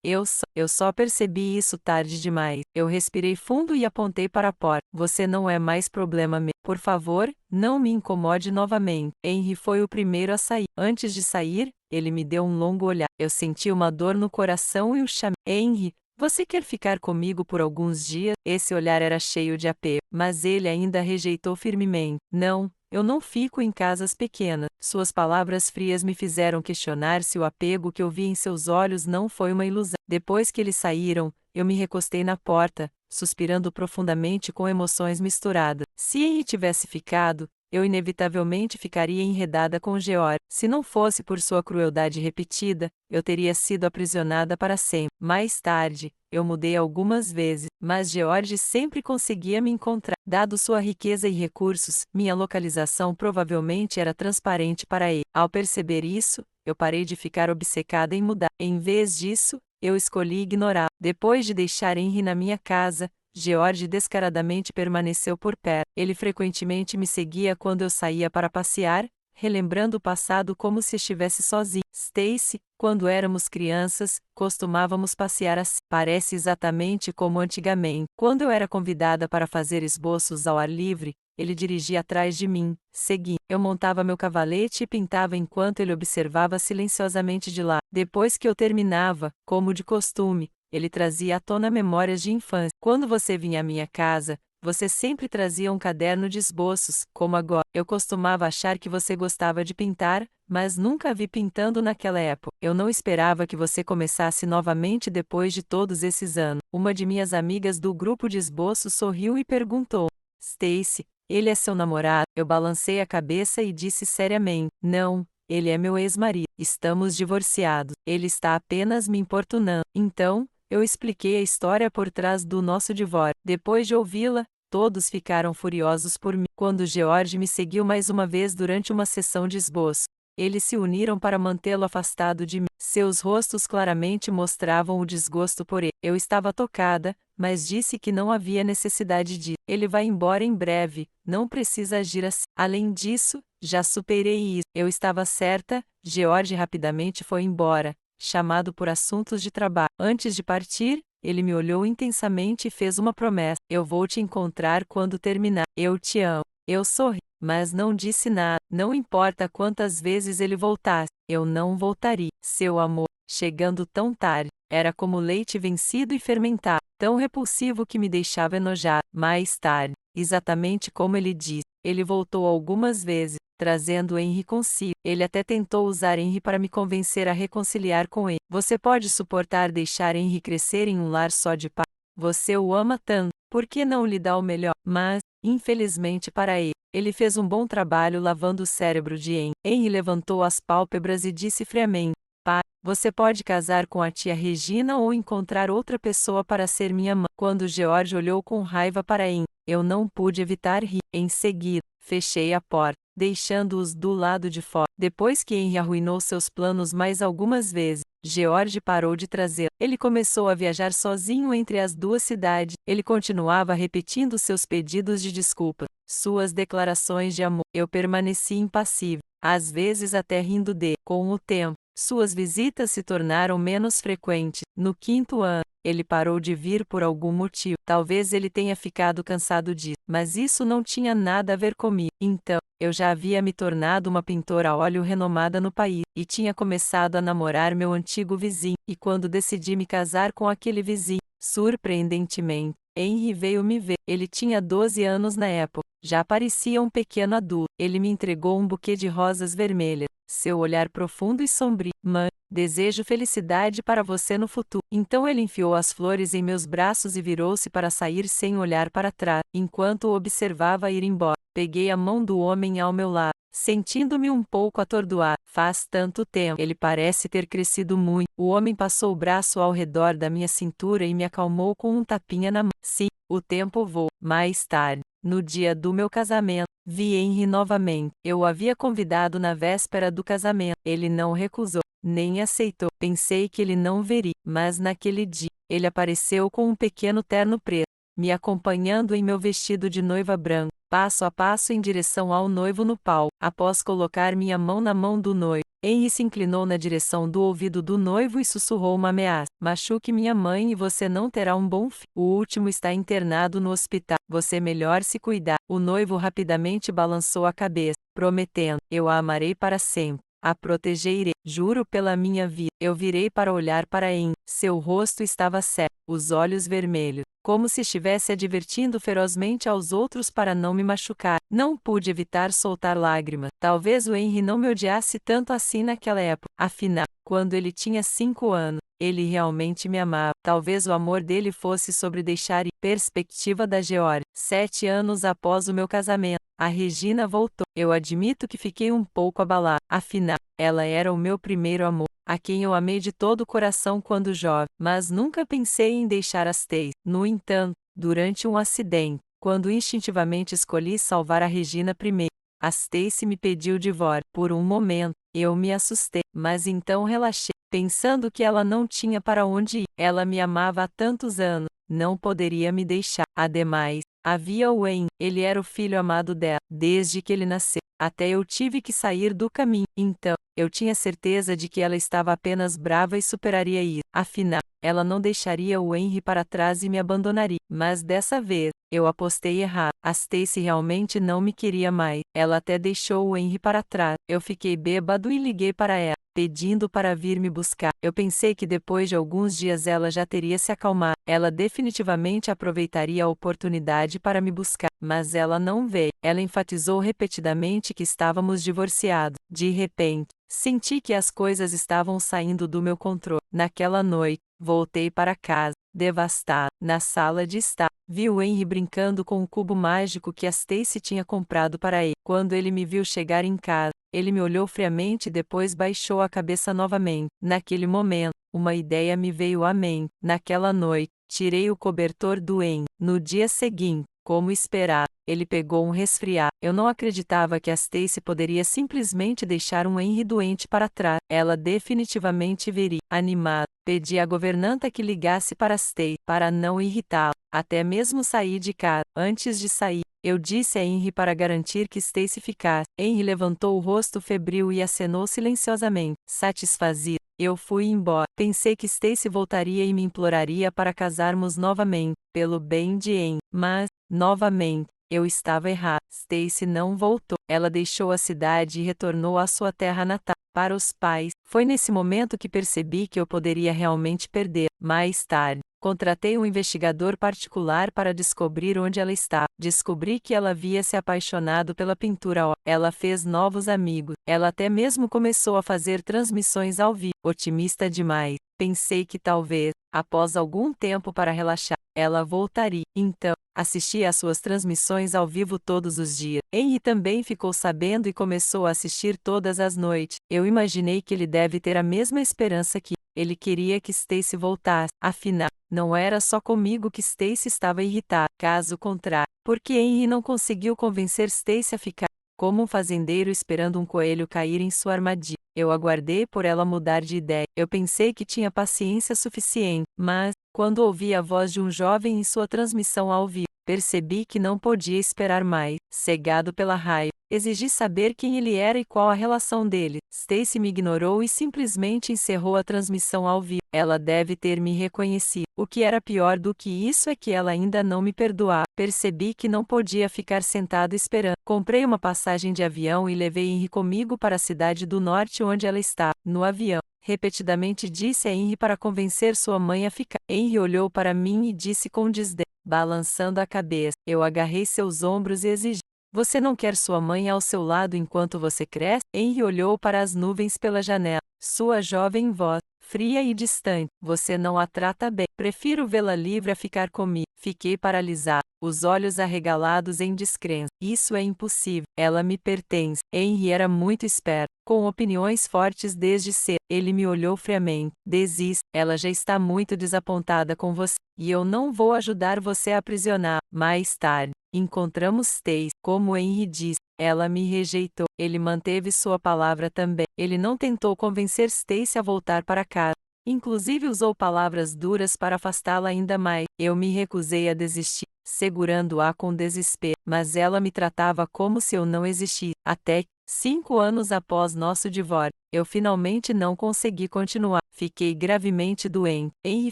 Eu só percebi isso tarde demais. Eu respirei fundo e apontei para a porta. Você não é mais problema meu. Por favor, não me incomode novamente. Henry foi o primeiro a sair. Antes de sair, ele me deu um longo olhar. Eu senti uma dor no coração e o chamei. Henry, você quer ficar comigo por alguns dias? Esse olhar era cheio de apego, mas ele ainda rejeitou firmemente. Não. Eu não fico em casas pequenas. Suas palavras frias me fizeram questionar se o apego que eu vi em seus olhos não foi uma ilusão. Depois que eles saíram, eu me recostei na porta, suspirando profundamente com emoções misturadas. Se Henry tivesse ficado, eu inevitavelmente ficaria enredada com George. Se não fosse por sua crueldade repetida, eu teria sido aprisionada para sempre. Mais tarde, eu mudei algumas vezes, mas George sempre conseguia me encontrar. Dado sua riqueza e recursos, minha localização provavelmente era transparente para ele. Ao perceber isso, eu parei de ficar obcecada em mudar. Em vez disso, eu escolhi ignorá-lo. Depois de deixar Henry na minha casa, George descaradamente permaneceu por perto. Ele frequentemente me seguia quando eu saía para passear, relembrando o passado como se estivesse sozinho. Stacy, quando éramos crianças, costumávamos passear assim. Parece exatamente como antigamente. Quando eu era convidada para fazer esboços ao ar livre, ele dirigia atrás de mim, seguindo. Eu montava meu cavalete e pintava enquanto ele observava silenciosamente de lá. Depois que eu terminava, como de costume, ele trazia à tona memórias de infância. Quando você vinha à minha casa, Você sempre trazia um caderno de esboços, como agora. Eu costumava achar que você gostava de pintar, mas nunca a vi pintando naquela época. Eu não esperava que você começasse novamente depois de todos esses anos. Uma de minhas amigas do grupo de esboços sorriu e perguntou: Stacy, ele é seu namorado? Eu balancei a cabeça e disse seriamente: Não, ele é meu ex-marido. Estamos divorciados. Ele está apenas me importunando. Então, eu expliquei a história por trás do nosso divórcio. Depois de ouvi-la, todos ficaram furiosos por mim. Quando George me seguiu mais uma vez durante uma sessão de esboço, eles se uniram para mantê-lo afastado de mim. Seus rostos claramente mostravam o desgosto por ele. Eu estava tocada, mas disse que não havia necessidade de. Ele vai embora em breve, não precisa agir assim. Além disso, já superei isso. Eu estava certa, George rapidamente foi embora, chamado por assuntos de trabalho. Antes de partir, ele me olhou intensamente e fez uma promessa: Eu vou te encontrar quando terminar. Eu te amo. Eu sorri, mas não disse nada. Não importa quantas vezes ele voltasse, eu não voltaria. Seu amor, chegando tão tarde, era como leite vencido e fermentado, tão repulsivo que me deixava enojado. Mais tarde, exatamente como ele disse, ele voltou algumas vezes, trazendo Henry consigo. Ele até tentou usar Henry para me convencer a reconciliar com ele. Você pode suportar deixar Henry crescer em um lar só de paz? Você o ama tanto, por que não lhe dá o melhor? Mas, infelizmente para ele, ele fez um bom trabalho lavando o cérebro de Henry. Henry levantou as pálpebras e disse friamente: Pai, você pode casar com a tia Regina ou encontrar outra pessoa para ser minha mãe. Quando George olhou com raiva para Henry, eu não pude evitar rir. Em seguida, fechei a porta, deixando-os do lado de fora. Depois que Henry arruinou seus planos mais algumas vezes, George parou de trazê-lo. Ele começou a viajar sozinho entre as duas cidades. Ele continuava repetindo seus pedidos de desculpa, suas declarações de amor. Eu permaneci impassível, às vezes até rindo dele. Com o tempo, suas visitas se tornaram menos frequentes. No quinto ano, ele parou de vir por algum motivo. Talvez ele tenha ficado cansado disso, mas isso não tinha nada a ver comigo. Então, eu já havia me tornado uma pintora a óleo renomada no país, e tinha começado a namorar meu antigo vizinho. E quando decidi me casar com aquele vizinho, surpreendentemente, Henry veio me ver. Ele tinha 12 anos na época, já parecia um pequeno adulto. Ele me entregou um buquê de rosas vermelhas. Seu olhar profundo e sombrio: Mãe, desejo felicidade para você no futuro. Então ele enfiou as flores em meus braços e virou-se para sair sem olhar para trás. Enquanto o observava ir embora, peguei a mão do homem ao meu lado, sentindo-me um pouco atordoado. Faz tanto tempo. Ele parece ter crescido muito. O homem passou o braço ao redor da minha cintura e me acalmou com um tapinha na mão. Sim, o tempo voa. Mais tarde, no dia do meu casamento, vi Henry novamente. Eu o havia convidado na véspera do casamento. Ele não recusou, nem aceitou. Pensei que ele não veria, mas naquele dia, ele apareceu com um pequeno terno preto, me acompanhando em meu vestido de noiva branco, passo a passo em direção ao noivo no palco. Após colocar minha mão na mão do noivo, Henry se inclinou na direção do ouvido do noivo e sussurrou uma ameaça: Machuque minha mãe e você não terá um bom fim. O último está internado no hospital. Você melhor se cuidar. O noivo rapidamente balançou a cabeça, prometendo: Eu a amarei para sempre. A protegerei, juro pela minha vida. Eu virei para olhar para Henry. Seu rosto estava sério, os olhos vermelhos, como se estivesse advertindo ferozmente aos outros para não me machucar. Não pude evitar soltar lágrimas. Talvez o Henry não me odiasse tanto assim naquela época. Afinal, quando ele tinha 5 anos, ele realmente me amava. Talvez o amor dele fosse sobre deixar ir. Perspectiva da George. 7 anos após o meu casamento, a Regina voltou. Eu admito que fiquei um pouco abalado. Afinal, ela era o meu primeiro amor, a quem eu amei de todo o coração quando jovem, mas nunca pensei em deixar as Stacy. No entanto, durante um acidente, quando instintivamente escolhi salvar a Regina primeiro, a Stacy me pediu o divórcio. Por um momento, eu me assustei, mas então relaxei, pensando que ela não tinha para onde ir. Ela me amava há tantos anos, não poderia me deixar. Ademais, havia o Wayne, ele era o filho amado dela, desde que ele nasceu. Até eu tive que sair do caminho. Então, eu tinha certeza de que ela estava apenas brava e superaria isso. Afinal, ela não deixaria o Henry para trás e me abandonaria. Mas dessa vez, eu apostei errado. A Stacy realmente não me queria mais. Ela até deixou o Henry para trás. Eu fiquei bêbado e liguei para ela. pedindo para vir me buscar. Eu pensei que depois de alguns dias ela já teria se acalmado. Ela definitivamente aproveitaria a oportunidade para me buscar, mas ela não veio. Ela enfatizou repetidamente que estávamos divorciados. De repente, senti que as coisas estavam saindo do meu controle. Naquela noite, voltei para casa, devastado. Na sala de estar, vi o Henry brincando com o cubo mágico que a Stacy tinha comprado para ele. Quando ele me viu chegar em casa, ele me olhou friamente e depois baixou a cabeça novamente. Naquele momento, uma ideia me veio à mente. Naquela noite, tirei o cobertor do Henry. No dia seguinte, como esperado, ele pegou um resfriado. Eu não acreditava que a Stacy poderia simplesmente deixar um Henry doente para trás. Ela definitivamente viria. Animado, pedi à governanta que ligasse para Stacy, para não irritá-la. Até mesmo sair de casa. Antes de sair, eu disse a Henry para garantir que Stacy ficasse. Henry levantou o rosto febril e acenou silenciosamente. Satisfazido, eu fui embora. Pensei que Stacy voltaria e me imploraria para casarmos novamente, pelo bem de Henry. Mas, novamente, eu estava errado. Stacy não voltou. Ela deixou a cidade e retornou à sua terra natal. Para os pais, foi nesse momento que percebi que eu poderia realmente perder. Mais tarde, contratei um investigador particular para descobrir onde ela estava. Descobri que ela havia se apaixonado pela pintura. Ela fez novos amigos. Ela até mesmo começou a fazer transmissões ao vivo. Otimista demais. Pensei que talvez, após algum tempo para relaxar, ela voltaria. Então, assisti às suas transmissões ao vivo todos os dias. Henry também ficou sabendo e começou a assistir todas as noites. Eu imaginei que ele deve ter a mesma esperança que ele queria que Stacy voltasse. Afinal, não era só comigo que Stacy estava irritada. Caso contrário, porque Henry não conseguiu convencer Stacy a ficar como um fazendeiro esperando um coelho cair em sua armadilha. Eu aguardei por ela mudar de ideia. Eu pensei que tinha paciência suficiente, mas, quando ouvi a voz de um jovem em sua transmissão ao vivo, percebi que não podia esperar mais. Cegado pela raiva, exigi saber quem ele era e qual a relação dele. Stacy me ignorou e simplesmente encerrou a transmissão ao vivo. Ela deve ter me reconhecido. O que era pior do que isso é que ela ainda não me perdoava. Percebi que não podia ficar sentado esperando. Comprei uma passagem de avião e levei Henry comigo para a cidade do norte onde ela estava. No avião, repetidamente disse a Henry para convencer sua mãe a ficar. Henry olhou para mim e disse com desdém, balançando a cabeça. Eu agarrei seus ombros e exigi: você não quer sua mãe ao seu lado enquanto você cresce? Henry olhou para as nuvens pela janela. Sua jovem voz, fria e distante. Você não a trata bem. Prefiro vê-la livre a ficar comigo. Fiquei paralisado, os olhos arregalados em descrença. Isso é impossível. Ela me pertence. Henry era muito esperto, com opiniões fortes desde cedo. Ele me olhou friamente. Desista. Ela já está muito desapontada com você, e eu não vou ajudar você a aprisionar. Mais tarde, encontramos Stacy. Como Henry disse, ela me rejeitou. Ele manteve sua palavra também. Ele não tentou convencer Stacy a voltar para casa. Inclusive usou palavras duras para afastá-la ainda mais. Eu me recusei a desistir, segurando-a com desespero, mas ela me tratava como se eu não existisse. Até que, 5 anos após nosso divórcio, eu finalmente não consegui continuar. Fiquei gravemente doente. Henry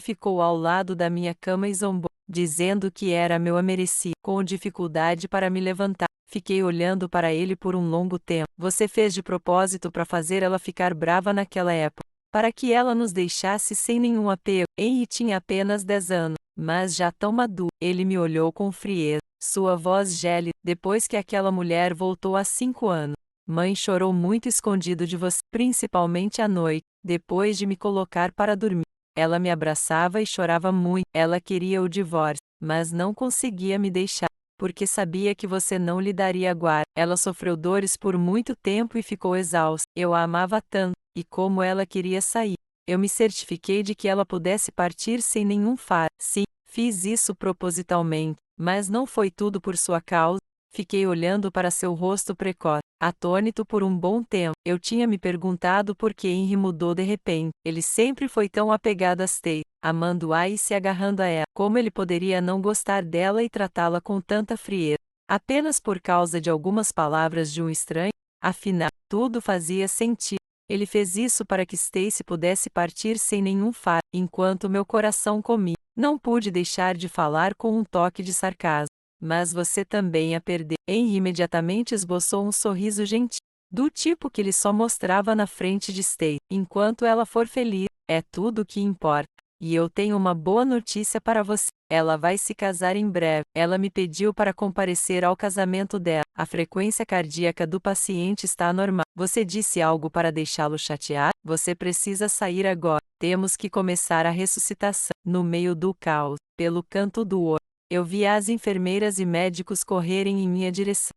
ficou ao lado da minha cama e zombou, dizendo que era meu a merecia. Com dificuldade para me levantar, fiquei olhando para ele por um longo tempo. Você fez de propósito para fazer ela ficar brava naquela época, para que ela nos deixasse sem nenhum apego. Henry tinha apenas 10 anos, mas já tão maduro. Ele me olhou com frieza, sua voz gélida. Depois que aquela mulher voltou há 5 anos, mãe chorou muito escondido de você, principalmente à noite, depois de me colocar para dormir. Ela me abraçava e chorava muito. Ela queria o divórcio, mas não conseguia me deixar, porque sabia que você não lhe daria guarda. Ela sofreu dores por muito tempo e ficou exausta. Eu a amava tanto, e como ela queria sair, eu me certifiquei de que ela pudesse partir sem nenhum fardo. Sim, fiz isso propositalmente, mas não foi tudo por sua causa. Fiquei olhando para seu rosto precoce, atônito por um bom tempo. Eu tinha me perguntado por que Henry mudou de repente. Ele sempre foi tão apegado a Stacy, amando-a e se agarrando a ela. Como ele poderia não gostar dela e tratá-la com tanta frieza, apenas por causa de algumas palavras de um estranho? Afinal, tudo fazia sentido. Ele fez isso para que Stacy pudesse partir sem nenhum fardo. Enquanto meu coração comia, não pude deixar de falar com um toque de sarcasmo. Mas você também a perdeu. Henry imediatamente esboçou um sorriso gentil. do tipo que ele só mostrava na frente de Stacy. Enquanto ela for feliz, é tudo o que importa. E eu tenho uma boa notícia para você. Ela vai se casar em breve. Ela me pediu para comparecer ao casamento dela. A frequência cardíaca do paciente está normal. Você disse algo para deixá-lo chateado? Você precisa sair agora. Temos que começar a ressuscitação. No meio do caos, pelo canto do olho, eu vi as enfermeiras e médicos correrem em minha direção.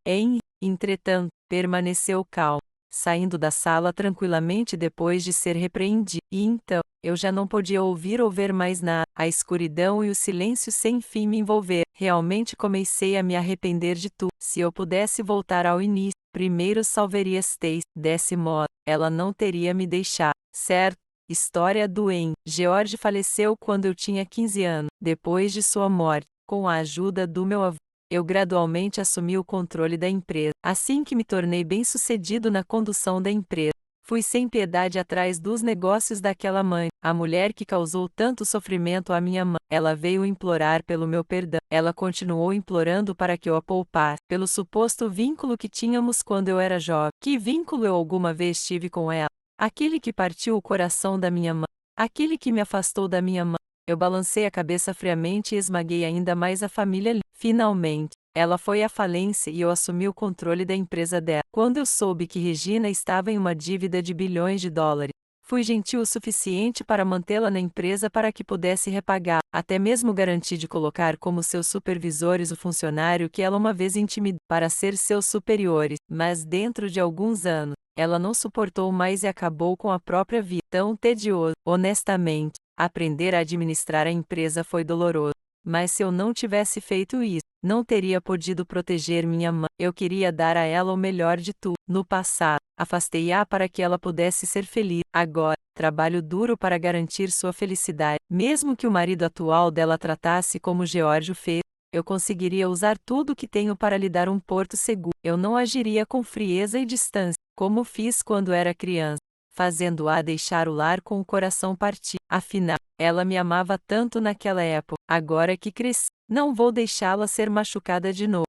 Entretanto, permaneceu calmo, saindo da sala tranquilamente depois de ser repreendido. E então, eu já não podia ouvir ou ver mais nada. A escuridão e o silêncio sem fim me envolveram. Realmente comecei a me arrepender de tudo. Se eu pudesse voltar ao início, primeiro salvaria Stacy. Desse modo, ela não teria me deixado. Certo? História do Em. George faleceu quando eu tinha 15 anos. Depois de sua morte, com a ajuda do meu avô, eu gradualmente assumi o controle da empresa. Assim que me tornei bem-sucedido na condução da empresa, fui sem piedade atrás dos negócios daquela mãe, a mulher que causou tanto sofrimento à minha mãe. Ela veio implorar pelo meu perdão. Ela continuou implorando para que eu a poupasse, pelo suposto vínculo que tínhamos quando eu era jovem. Que vínculo eu alguma vez tive com ela? Aquele que partiu o coração da minha mãe. Aquele que me afastou da minha mãe. Eu balancei a cabeça friamente e esmaguei ainda mais a família. Finalmente, ela foi à falência e eu assumi o controle da empresa dela. Quando eu soube que Regina estava em uma dívida de bilhões de dólares, fui gentil o suficiente para mantê-la na empresa para que pudesse repagar. Até mesmo garanti de colocar como seus supervisores o funcionário que ela uma vez intimidou para ser seus superiores. Mas dentro de alguns anos, ela não suportou mais e acabou com a própria vida. Tão tedioso. Honestamente, aprender a administrar a empresa foi doloroso. Mas se eu não tivesse feito isso, não teria podido proteger minha mãe. Eu queria dar a ela o melhor de tudo. No passado, afastei-a para que ela pudesse ser feliz. Agora, trabalho duro para garantir sua felicidade. Mesmo que o marido atual dela tratasse como George o fez, eu conseguiria usar tudo o que tenho para lhe dar um porto seguro. Eu não agiria com frieza e distância, como fiz quando era criança, fazendo-a deixar o lar com o coração partido. Afinal, ela me amava tanto naquela época. Agora que cresci, não vou deixá-la ser machucada de novo.